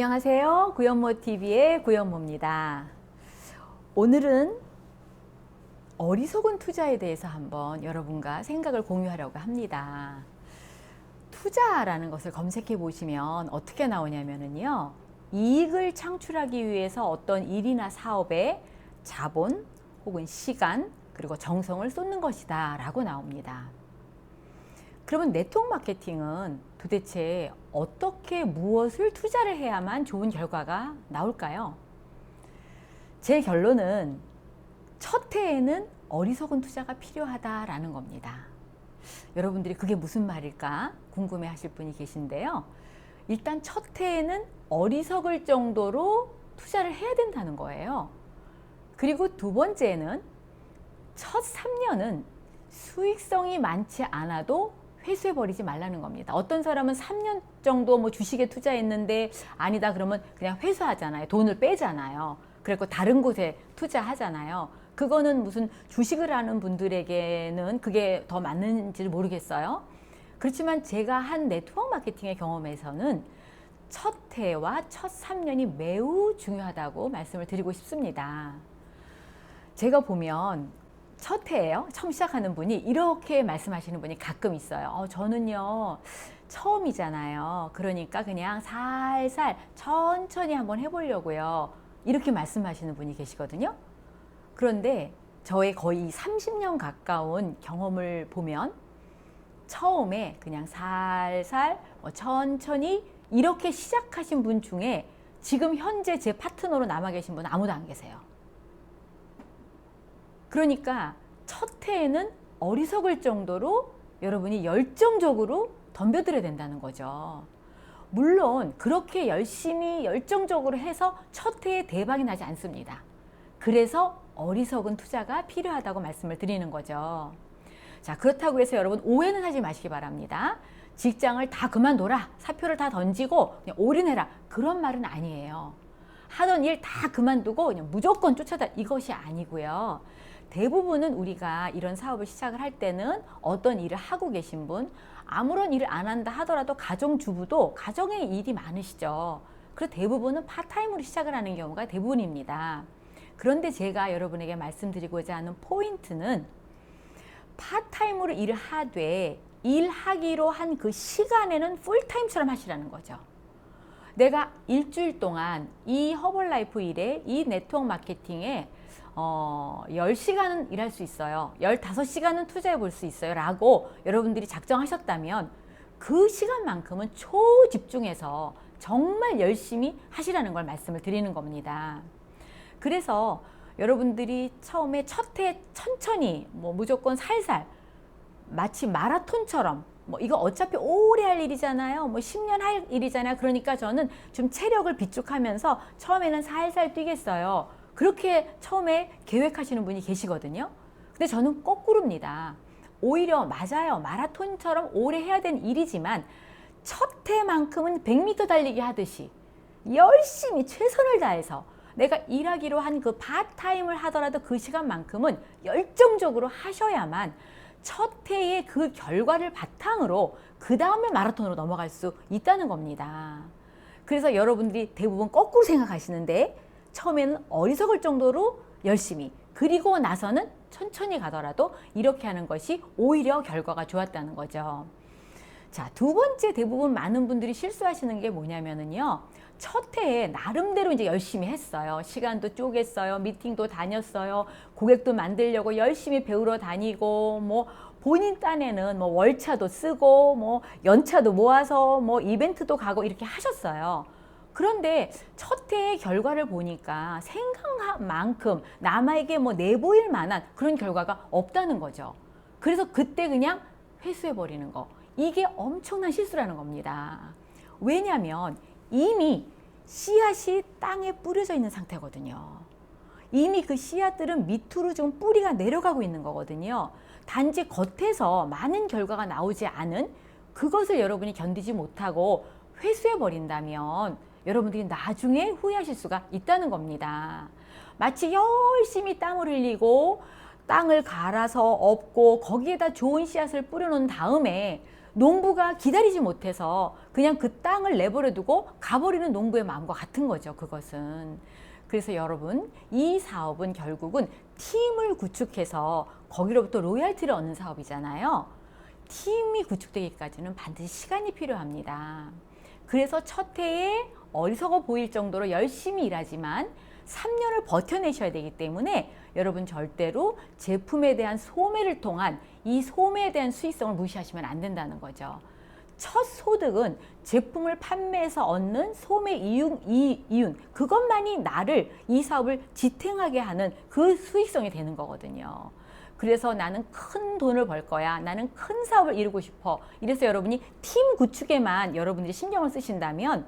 안녕하세요. 구연모TV의 구연모입니다. 오늘은 어리석은 투자에 대해서 한번 여러분과 생각을 공유하려고 합니다. 투자라는 것을 검색해 보시면 어떻게 나오냐면요. 이익을 창출하기 위해서 어떤 일이나 사업에 자본 혹은 시간 그리고 정성을 쏟는 것이다 라고 나옵니다. 그러면 네트워크 마케팅은 도대체 어떻게 무엇을 투자를 해야만 좋은 결과가 나올까요? 제 결론은 첫 해에는 어리석은 투자가 필요하다라는 겁니다. 여러분들이 그게 무슨 말일까 궁금해 하실 분이 계신데요. 일단 첫 해에는 어리석을 정도로 투자를 해야 된다는 거예요. 그리고 두 번째는 첫 3년은 수익성이 많지 않아도 회수해버리지 말라는 겁니다. 어떤 사람은 3년 정도 주식에 투자했는데 아니다 그러면 그냥 회수하잖아요. 돈을 빼잖아요. 그리고 다른 곳에 투자하잖아요. 그거는 무슨 주식을 하는 분들에게는 그게 더 맞는지 모르겠어요. 그렇지만 제가 한 네트워크 마케팅의 경험에서는 첫 해와 첫 3년이 매우 중요하다고 말씀을 드리고 싶습니다. 제가 보면 첫 해에요. 처음 시작하는 분이 이렇게 말씀하시는 분이 가끔 있어요. 저는요 처음이잖아요. 그러니까 그냥 살살 천천히 한번 해보려고요. 이렇게 말씀하시는 분이 계시거든요. 그런데 저의 거의 30년 가까운 경험을 보면 처음에 그냥 살살 천천히 이렇게 시작하신 분 중에 지금 현재 제 파트너로 남아 계신 분은 아무도 안 계세요. 그러니까 첫 해에는 어리석을 정도로 여러분이 열정적으로 덤벼들어야 된다는 거죠. 물론 그렇게 열심히 열정적으로 해서 첫 해에 대박이 나지 않습니다. 그래서 어리석은 투자가 필요하다고 말씀을 드리는 거죠. 자, 그렇다고 해서 여러분 오해는 하지 마시기 바랍니다. 직장을 다 그만둬라, 사표를 다 던지고 그냥 올인해라, 그런 말은 아니에요. 하던 일 다 그만두고 그냥 무조건 쫓아다, 이것이 아니고요. 대부분은 우리가 이런 사업을 시작을 할 때는 어떤 일을 하고 계신 분, 아무런 일을 안 한다 하더라도 가정주부도 가정에 일이 많으시죠. 그래서 대부분은 파타임으로 시작을 하는 경우가 대부분입니다. 그런데 제가 여러분에게 말씀드리고자 하는 포인트는 파타임으로 일을 하되 일하기로 한 그 시간에는 풀타임처럼 하시라는 거죠. 내가 일주일 동안 이 허벌라이프 일에, 이 네트워크 마케팅에 10시간은 일할 수 있어요. 15시간은 투자해 볼 수 있어요. 라고 여러분들이 작정하셨다면 그 시간만큼은 초집중해서 정말 열심히 하시라는 걸 말씀을 드리는 겁니다. 그래서 여러분들이 처음에 첫 해 천천히 무조건 살살 마치 마라톤처럼 이거 어차피 오래 할 일이잖아요. 10년 할 일이잖아요. 그러니까 저는 좀 체력을 비축하면서 처음에는 살살 뛰겠어요. 그렇게 처음에 계획하시는 분이 계시거든요. 근데 저는 거꾸로입니다. 오히려 맞아요. 마라톤처럼 오래 해야 되는 일이지만 첫 해만큼은 100m 달리기 하듯이 열심히 최선을 다해서 내가 일하기로 한 그 파타임을 하더라도 그 시간만큼은 열정적으로 하셔야만 첫 해의 그 결과를 바탕으로 그 다음에 마라톤으로 넘어갈 수 있다는 겁니다. 그래서 여러분들이 대부분 거꾸로 생각하시는데 처음에는 어리석을 정도로 열심히, 그리고 나서는 천천히 가더라도 이렇게 하는 것이 오히려 결과가 좋았다는 거죠. 자, 두 번째 대부분 많은 분들이 실수하시는 게 뭐냐면요. 첫 해에 나름대로 이제 열심히 했어요. 시간도 쪼갰어요. 미팅도 다녔어요. 고객도 만들려고 열심히 배우러 다니고, 본인 딴에는 월차도 쓰고, 연차도 모아서 이벤트도 가고 이렇게 하셨어요. 그런데 첫 해의 결과를 보니까 생각한 만큼 남에게 내보일 만한 그런 결과가 없다는 거죠. 그래서 그때 그냥 회수해버리는 거. 이게 엄청난 실수라는 겁니다. 왜냐하면 이미 씨앗이 땅에 뿌려져 있는 상태거든요. 이미 그 씨앗들은 밑으로 좀 뿌리가 내려가고 있는 거거든요. 단지 겉에서 많은 결과가 나오지 않은 그것을 여러분이 견디지 못하고 회수해버린다면 여러분들이 나중에 후회하실 수가 있다는 겁니다. 마치 열심히 땀을 흘리고 땅을 갈아서 엎고 거기에다 좋은 씨앗을 뿌려놓은 다음에 농부가 기다리지 못해서 그냥 그 땅을 내버려 두고 가버리는 농부의 마음과 같은 거죠. 그것은. 그래서 여러분, 이 사업은 결국은 팀을 구축해서 거기로부터 로열티를 얻는 사업이잖아요. 팀이 구축되기까지는 반드시 시간이 필요합니다. 그래서 첫 해에 어리석어 보일 정도로 열심히 일하지만 3년을 버텨내셔야 되기 때문에 여러분 절대로 제품에 대한 소매를 통한 이 소매에 대한 수익성을 무시하시면 안 된다는 거죠. 첫 소득은 제품을 판매해서 얻는 소매 이윤 그것만이 나를 이 사업을 지탱하게 하는 그 수익성이 되는 거거든요. 그래서 나는 큰 돈을 벌 거야. 나는 큰 사업을 이루고 싶어. 이래서 여러분이 팀 구축에만 여러분들이 신경을 쓰신다면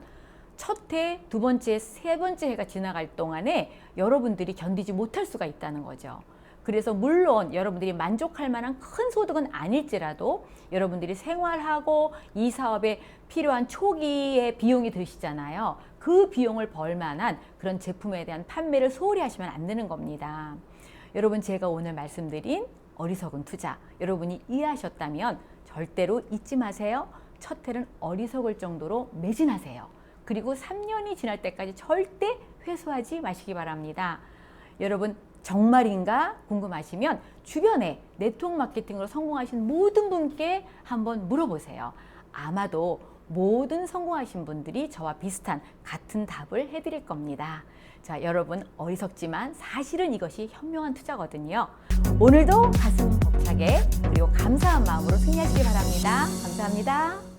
첫 해, 두 번째, 세 번째 해가 지나갈 동안에 여러분들이 견디지 못할 수가 있다는 거죠. 그래서 물론 여러분들이 만족할 만한 큰 소득은 아닐지라도 여러분들이 생활하고 이 사업에 필요한 초기의 비용이 드시잖아요. 그 비용을 벌 만한 그런 제품에 대한 판매를 소홀히 하시면 안 되는 겁니다. 여러분, 제가 오늘 말씀드린 어리석은 투자, 여러분이 이해하셨다면 절대로 잊지 마세요. 첫 해는 어리석을 정도로 매진하세요. 그리고 3년이 지날 때까지 절대 회수하지 마시기 바랍니다. 여러분, 정말인가 궁금하시면 주변에 네트워크 마케팅으로 성공하신 모든 분께 한번 물어보세요. 아마도 모든 성공하신 분들이 저와 비슷한 같은 답을 해드릴 겁니다. 자, 여러분, 어리석지만 사실은 이것이 현명한 투자거든요. 오늘도 가슴 벅차게 그리고 감사한 마음으로 승리하시기 바랍니다. 감사합니다.